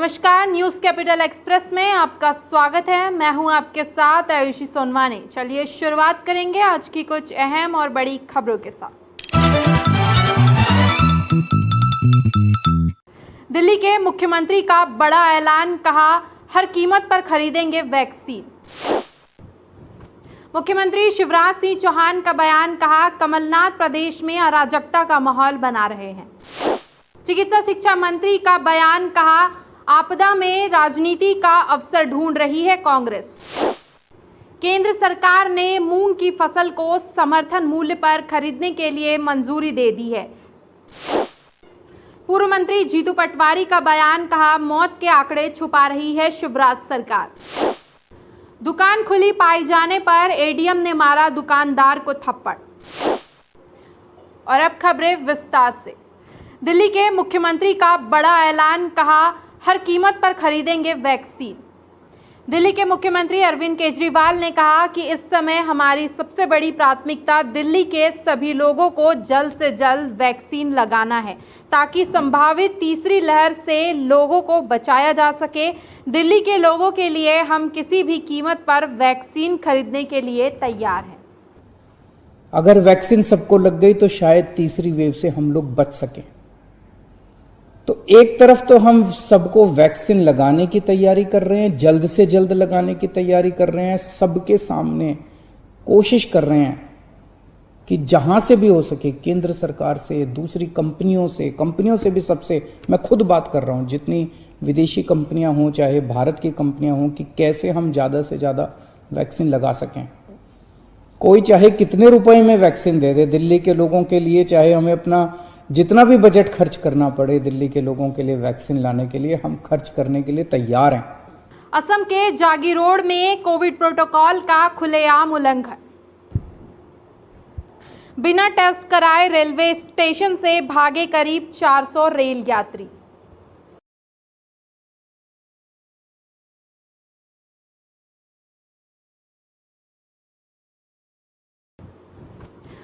नमस्कार, news capital express में आपका स्वागत है। मैं हूं आपके साथ आयुषी सोनवानी। चलिए शुरुआत करेंगे आज की कुछ अहम और बड़ी खबरों के साथ। दिल्ली के मुख्यमंत्री का बड़ा ऐलान, कहा हर कीमत पर खरीदेंगे वैक्सीन। मुख्यमंत्री शिवराज सिंह चौहान का बयान, कहा कमलनाथ प्रदेश में अराजकता का माहौल बना रहे हैं। चिकित्सा शिक्षा मंत्री का बयान, कहा आपदा में राजनीति का अवसर ढूंढ रही है कांग्रेस। केंद्र सरकार ने मूंग की फसल को समर्थन मूल्य पर खरीदने के लिए मंजूरी दे दी है। पूर्व मंत्री जीतू पटवारी का बयान, कहा मौत के आंकड़े छुपा रही है शिवराज सरकार। दुकान खुली पाए जाने पर एडीएम ने मारा दुकानदार को थप्पड़। और अब खबरें विस्तार से। दिल्ली के मुख्यमंत्री का बड़ा ऐलान, कहा हर कीमत पर खरीदेंगे वैक्सीन। दिल्ली के मुख्यमंत्री अरविंद केजरीवाल ने कहा कि इस समय हमारी सबसे बड़ी प्राथमिकता दिल्ली के सभी लोगों को जल्द से जल्द वैक्सीन लगाना है, ताकि संभावित तीसरी लहर से लोगों को बचाया जा सके। दिल्ली के लोगों के लिए हम किसी भी कीमत पर वैक्सीन खरीदने के लिए तैयार हैं। अगर वैक्सीन सबको लग गई तो शायद तीसरी वेव से हम लोग बच सकें। तो एक तरफ तो हम सबको वैक्सीन लगाने की तैयारी कर रहे हैं, जल्द से जल्द लगाने की तैयारी कर रहे हैं, सबके सामने कोशिश कर रहे हैं कि जहां से भी हो सके, केंद्र सरकार से, दूसरी कंपनियों से भी, सबसे मैं खुद बात कर रहा हूं, जितनी विदेशी कंपनियां हों चाहे भारत की कंपनियां हों, कि कैसे हम ज़्यादा से ज़्यादा वैक्सीन लगा सकें। कोई चाहे कितने रुपए में वैक्सीन दे दे दिल्ली के लोगों के लिए, चाहे हमें अपना जितना भी बजट खर्च करना पड़े दिल्ली के लोगों के लिए वैक्सीन लाने के लिए, हम खर्च करने के लिए तैयार हैं। असम के जागीरोड में कोविड प्रोटोकॉल का खुलेआम उल्लंघन। बिना टेस्ट कराए रेलवे स्टेशन से भागे करीब 400 रेल यात्री।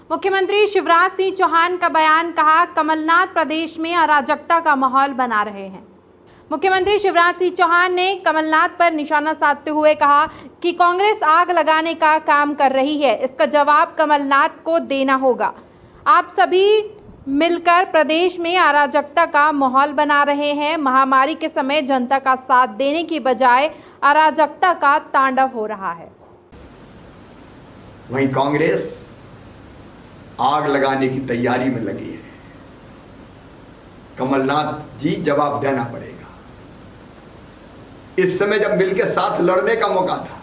मुख्यमंत्री शिवराज सिंह चौहान का बयान, कहा कमलनाथ प्रदेश में अराजकता का माहौल बना रहे हैं। मुख्यमंत्री शिवराज सिंह चौहान ने कमलनाथ पर निशाना साधते हुए कहा कि कांग्रेस आग लगाने का काम कर रही है, इसका जवाब कमलनाथ को देना होगा। आप सभी मिलकर प्रदेश में अराजकता का माहौल बना रहे हैं। महामारी के समय जनता का साथ देने की बजाय अराजकता का तांडव हो रहा है। वहीं कांग्रेस आग लगाने की तैयारी में लगी है। कमलनाथ जी, जवाब देना पड़ेगा। इस समय जब मिलकर साथ लड़ने का मौका था,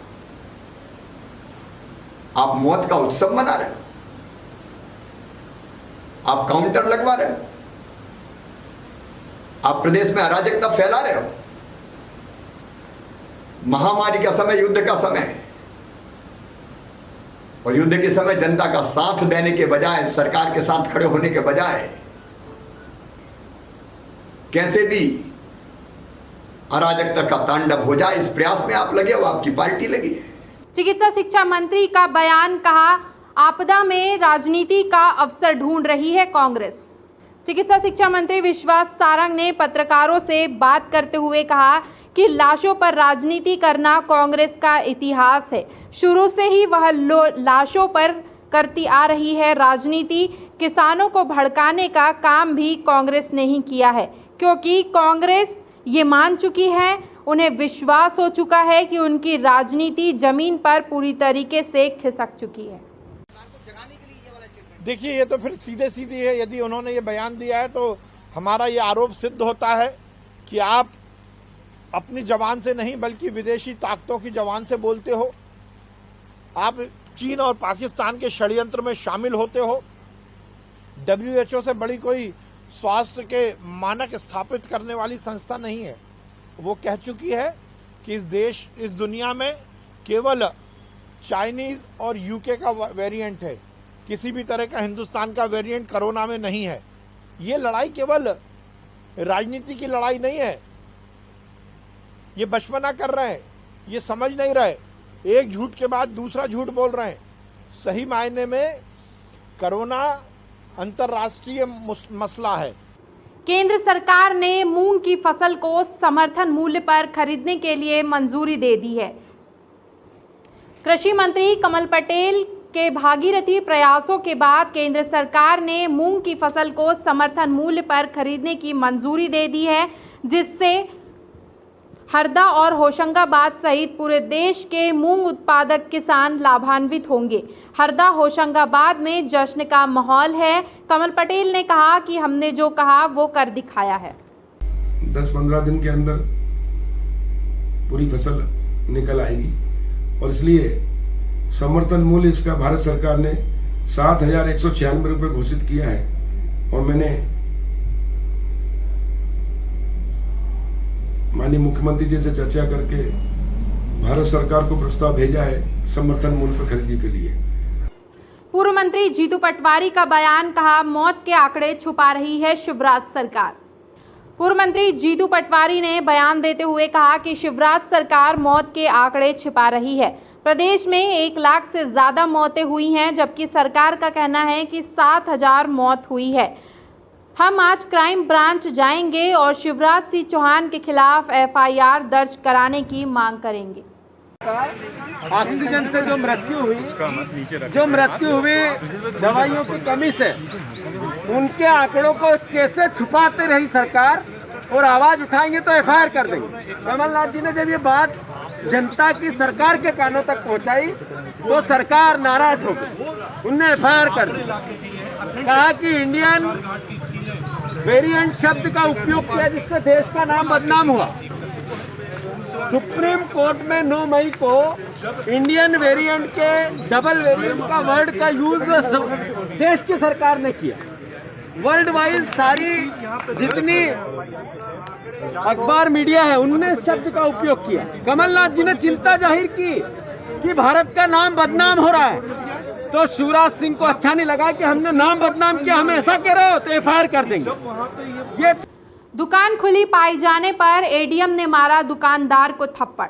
आप मौत का उत्सव मना रहे हो, आप काउंटर लगवा रहे हो, आप प्रदेश में अराजकता फैला रहे हो। महामारी का समय, युद्ध का समय है, और युद्ध के समय जनता का साथ देने के बजाय, सरकार के साथ खड़े होने के बजाय कैसे भी अराजकता का तांडव हो जाए, इस प्रयास में आप लगे हो, आपकी पार्टी लगी है। चिकित्सा शिक्षा मंत्री का बयान, कहा आपदा में राजनीति का अवसर ढूंढ रही है कांग्रेस। चिकित्सा शिक्षा मंत्री विश्वास सारंग ने पत्रकारों से बात करते हुए कहा कि लाशों पर राजनीति करना कांग्रेस का इतिहास है। शुरू से ही वह लाशों पर करती आ रही है राजनीति। किसानों को भड़काने का काम भी कांग्रेस ने ही किया है, क्योंकि कांग्रेस ये मान चुकी है, उन्हें विश्वास हो चुका है कि उनकी राजनीति जमीन पर पूरी तरीके से खिसक चुकी है। देखिए, ये तो फिर सीधे सीधे है। यदि उन्होंने ये बयान दिया है तो हमारा ये आरोप सिद्ध होता है कि आप अपनी जबान से नहीं बल्कि विदेशी ताकतों की जबान से बोलते हो। आप चीन और पाकिस्तान के षड्यंत्र में शामिल होते हो। WHO से बड़ी कोई स्वास्थ्य के मानक स्थापित करने वाली संस्था नहीं है। वो कह चुकी है कि इस दुनिया में केवल चाइनीज और यूके का वेरिएंट है, किसी भी तरह का हिंदुस्तान का वेरिएंट कोरोना में नहीं है। ये लड़ाई केवल राजनीति की लड़ाई नहीं है। ये बचपना कर रहे हैं, ये समझ नहीं रहे, एक झूठ के बाद दूसरा झूठ बोल रहे हैं। सही मायने में कोरोना अंतर्राष्ट्रीय मसला है। केंद्र सरकार ने मूंग की फसल को समर्थन मूल्य पर खरीदने के लिए मंजूरी दे दी है। कृषि मंत्री कमल पटेल के भागीरथी प्रयासों के बाद केंद्र सरकार ने मूंग की फसल को समर्थन मूल्य पर खरीदने की मंजूरी दे दी है, जिससे हरदा और होशंगाबाद सहित पूरे देश के मूंग उत्पादक किसान लाभान्वित होंगे। हरदा होशंगाबाद में जश्न का माहौल है। कमल पटेल ने कहा कि हमने जो कहा वो कर दिखाया है। 10-15 दिन के अंदर पूरी फसल निकल आएगी और इसलिए समर्थन मूल्य इसका भारत सरकार ने 7,196 रुपये घोषित किया है और मैंने माननीय मुख्यमंत्री जी से चर्चा करके भारत सरकार को प्रस्ताव भेजा है समर्थन मूल्य पर खरीदी के लिए। पूर्व मंत्री जीतू पटवारी का बयान, कहा मौत के आंकड़े छुपा रही है शिवराज सरकार। पूर्व मंत्री जीतू पटवारी ने बयान देते हुए कहा कि शिवराज सरकार मौत के आंकड़े छिपा रही है। प्रदेश में 1 लाख से ज्यादा मौतें हुई हैं, जबकि सरकार का कहना है कि 7,000 मौत हुई है। हम आज क्राइम ब्रांच जाएंगे और शिवराज सिंह चौहान के खिलाफ FIR दर्ज कराने की मांग करेंगे। ऑक्सीजन से जो मृत्यु हुई दवाइयों की कमी से, उनके आंकड़ों को कैसे छुपाते रही सरकार, और आवाज उठाएंगे तो FIR कर देंगे। कमलनाथ जी ने जब ये बात जनता की सरकार के कानों तक पहुंचाई तो सरकार नाराज हो गई, उनने FIR कर दी। कहा कि इंडियन वेरिएंट शब्द का उपयोग किया जिससे देश का नाम बदनाम हुआ। सुप्रीम कोर्ट में 9 मई को इंडियन वेरिएंट के डबल वेरिएंट का वर्ड का यूज देश की सरकार ने किया। वर्ल्ड वाइज सारी जितनी अखबार मीडिया है उनने इस शब्द का उपयोग किया। कमलनाथ जी ने चिंता जाहिर की कि भारत का नाम बदनाम हो रहा है, तो शिवराज सिंह को अच्छा नहीं लगा कि हमने नाम बदनाम किया, हम ऐसा कह रहे हो तो FIR कर देंगे। ये दुकान खुली पाए जाने पर ADM ने मारा दुकानदार को थप्पड़।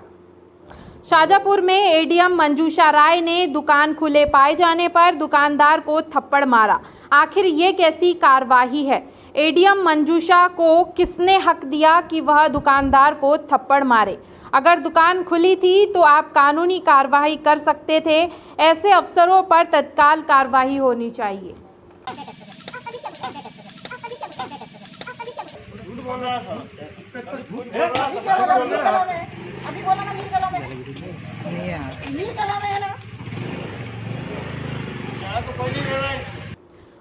शाजापुर में ADM मंजूषा राय ने दुकान खुले पाए जाने पर दुकानदार को थप्पड़ मारा। आखिर ये कैसी कार्रवाई है? ADM मंजूषा को किसने हक दिया कि वह दुकानदार को थप्पड़ मारे? अगर दुकान खुली थी तो आप कानूनी कार्रवाई कर सकते थे। ऐसे अफसरों पर तत्काल कार्रवाई होनी चाहिए।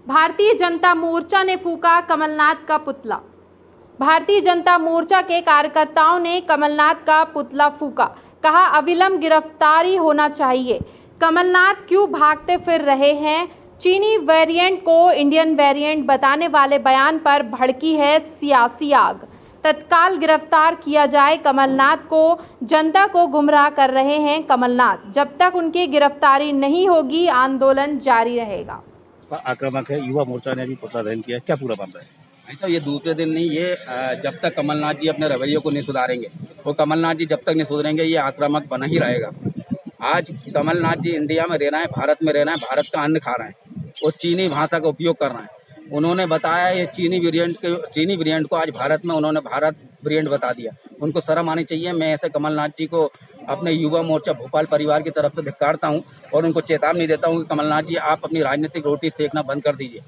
भारतीय जनता मोर्चा ने फूका कमलनाथ का पुतला। भारतीय जनता मोर्चा के कार्यकर्ताओं ने कमलनाथ का पुतला फूका। कहा अविलंब गिरफ्तारी होना चाहिए। कमलनाथ क्यों भागते फिर रहे हैं? चीनी वेरिएंट को इंडियन वेरिएंट बताने वाले बयान पर भड़की है सियासी आग। तत्काल गिरफ्तार किया जाए कमलनाथ को। जनता को गुमराह कर रहे हैं कमलनाथ। जब तक उनकी गिरफ्तारी नहीं होगी आंदोलन जारी रहेगा। आक्रामक है, युवा मोर्चा ने भी पुतला दहन किया, क्या पूरा बन रहा है? ऐसा ये दूसरे दिन नहीं, ये जब तक कमलनाथ जी अपने रवैये को नहीं सुधारेंगे, वो कमलनाथ जी जब तक नहीं सुधरेंगे ये आक्रामक बना ही रहेगा। आज कमलनाथ जी इंडिया में रहना है, भारत में रहना है, भारत का अन्न खा रहे हैं, वो चीनी भाषा का उपयोग कर रहे हैं। उन्होंने बताया ये चीनी वेरिएंट को आज भारत में उन्होंने भारत वेरिएंट बता दिया। उनको शर्म आनी चाहिए। मैं ऐसे कमलनाथ जी को अपने युवा मोर्चा भोपाल परिवार की तरफ से धिक्कारता हूं और उनको चेतावनी देता हूं कि कमलनाथ जी आप अपनी राजनीतिक रोटी सेकना बंद कर दीजिए।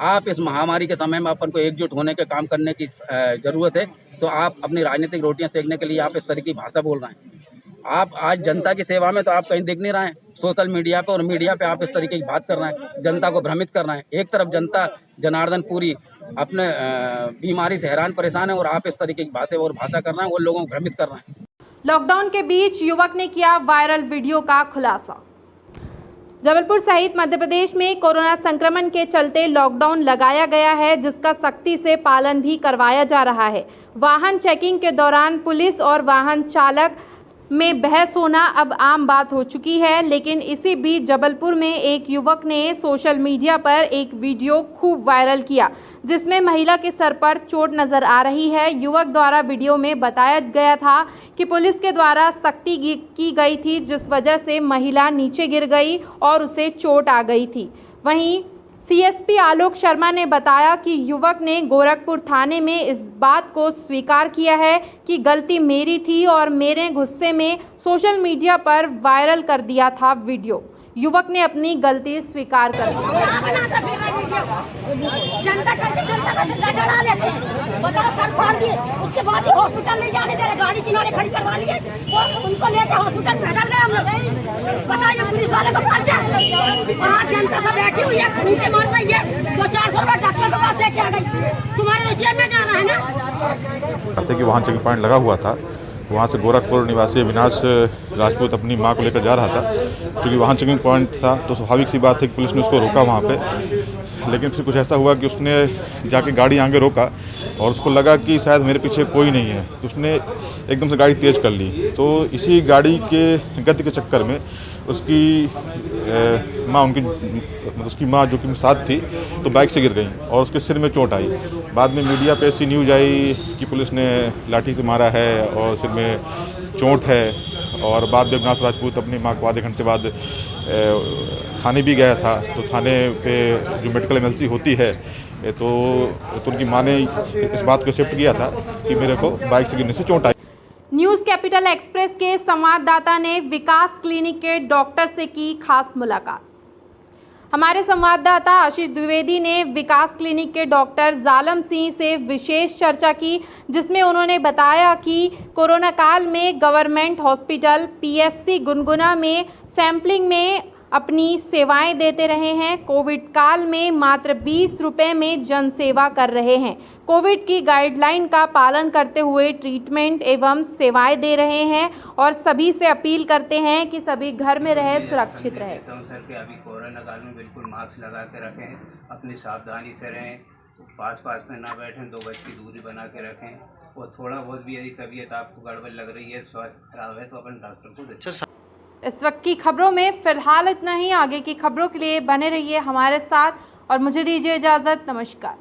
आप इस महामारी के समय में अपन को एकजुट होने के काम करने की जरूरत है, तो आप अपनी राजनीतिक रोटियां सेकने के लिए आप इस तरह की भाषा बोल रहे हैं। आप आज जनता की सेवा में तो आप कहीं दिख नहीं रहे हैं। सोशल मीडिया पे और मीडिया पे आप इस तरीके की बात कर रहे हैं, जनता को भ्रमित कर रहे हैं। एक तरफ जनता जनार्दन पूरी अपने बीमारी से हैरान परेशान है और आप इस तरीके की बातें और भाषा कर रहे हैं और लोगों को भ्रमित कर रहे हैं। लॉकडाउन के बीच युवक ने किया वायरल वीडियो का खुलासा। जबलपुर सहित मध्य प्रदेश में कोरोना संक्रमण के चलते लॉकडाउन लगाया गया है, जिसका सख्ती से पालन भी करवाया जा रहा है। वाहन चेकिंग के दौरान पुलिस और वाहन चालक में बहस होना अब आम बात हो चुकी है। लेकिन इसी बीच जबलपुर में एक युवक ने सोशल मीडिया पर एक वीडियो खूब वायरल किया, जिसमें महिला के सर पर चोट नजर आ रही है। युवक द्वारा वीडियो में बताया गया था कि पुलिस के द्वारा सख्ती की गई थी, जिस वजह से महिला नीचे गिर गई और उसे चोट आ गई थी। वहीं सीएसपी आलोक शर्मा ने बताया कि युवक ने गोरखपुर थाने में इस बात को स्वीकार किया है कि गलती मेरी थी और मेरे गुस्से में सोशल मीडिया पर वायरल कर दिया था वीडियो। युवक ने अपनी गलती स्वीकार कर ली। जनता का डरा लेते हैं, बताओ सर फाड़ दिए, उसके बाद ही हॉस्पिटल नहीं जाने दे रहे, गाड़ी किनारे खड़ी करवा लिए, वो उनको लेके हॉस्पिटल भेज गए हम लोग। बताइए पुलिस वाले को पर्चा, वहाँ जनता सब बैठी हुई है, उनके मार रही है, 200-400 रुपए डॉक्टर के पास लेके आ गई, तुम्हारे जेब में जाना है ना। कि वहाँ चेकिंग पॉइंट लगा हुआ था, वहाँ से गोरखपुर निवासी अविनाश राजपूत अपनी मां को लेकर जा रहा था। क्योंकि वहाँ चेकिंग पॉइंट था तो स्वाभाविक सी बात है कि पुलिस ने उसको रोका वहाँ पे। लेकिन फिर कुछ ऐसा हुआ कि उसने जाके गाड़ी आगे रोका और उसको लगा कि शायद मेरे पीछे कोई नहीं है, तो उसने एकदम से गाड़ी तेज़ कर ली। तो इसी गाड़ी के गति के चक्कर में उसकी माँ जो कि साथ थी तो बाइक से गिर गई और उसके सिर में चोट आई। बाद में मीडिया पे ऐसी न्यूज़ आई कि पुलिस ने लाठी से मारा है और सिर में चोट है। और बाद में अविनाश राजपूत अपनी माँ को आधे घंटे बाद थाने भी गया था। तो थाने पे जो मेडिकल एमएलसी होती है तो उनकी माँ ने इस बात को एक्सेप्ट किया था कि मेरे को बाइक से गिरने से चोट आई। न्यूज़ कैपिटल एक्सप्रेस के संवाददाता ने विकास क्लिनिक के डॉक्टर से की खास मुलाकात। हमारे संवाददाता आशीष द्विवेदी ने विकास क्लिनिक के डॉक्टर जालम सिंह से विशेष चर्चा की, जिसमें उन्होंने बताया कि कोरोना काल में गवर्नमेंट हॉस्पिटल पीएससी गुनगुना में सैंपलिंग में अपनी सेवाएं देते रहे हैं। कोविड काल में मात्र 20 रुपये में जन सेवा कर रहे हैं। कोविड की गाइडलाइन का पालन करते हुए ट्रीटमेंट एवं सेवाएं दे रहे हैं और सभी से अपील करते हैं कि सभी घर में रहे, सुरक्षित रहे। सर के अभी कोरोना काल में बिल्कुल मास्क लगा के रखें, अपनी सावधानी से रहें, पास में ना बैठें, 2 गज की दूरी बना के रखें और थोड़ा बहुत भी यदि तबीयत आपको गड़बड़ लग रही है, स्वास्थ्य खराब है तो अपन डॉक्टर को देखें। इस वक्त की खबरों में फिलहाल इतना ही। आगे की खबरों के लिए बने रहिए हमारे साथ और मुझे दीजिए इजाज़त। नमस्कार।